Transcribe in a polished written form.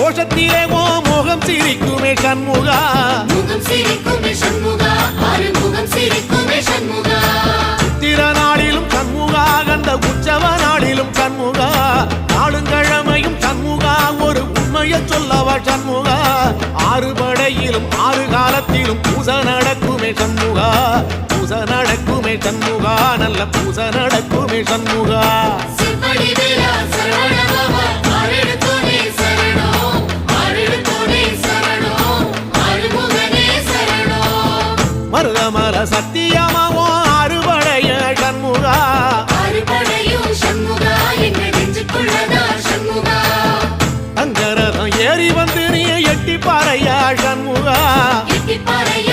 கோஷத்திலே ஓ முகம் சிரிக்குமே சண்முகா முகம் சிரிக்குமே சண்முகா ஆறுமுகம் சிரிக்குமே சண்முகா சித்திர நாளிலும் சண்முகா கந்த உற்சவ நாளிலும் சண்முகா நாளுங்கிழமையும் சண்முகா ஒரு உண்மையை சொல்லவா சண்முகா ஆறு படையிலும் ஆறு காலத்திலும் பூச நடக்குமே சண்முகா பூச நடக்குமே சண்முகா நல்ல பூச நடக்குமே சண்முகா சிவடி வேலா சரவணபவா ஆரெடுத்தோனே சரணம் ஆரெடுத்தோனே சரணம் ஆறுமுகனே சரணம் மருதமல சத்தியமாவோ அறுபடைய சண்முகா அறுபடையும் சண்முகா எங்க நெஞ்சுக்குள்ளதா சண்முகா தங்கரதம் ஏறி வந்து நீ எட்டி பாறையா சண்முகா எட்டி பாறையா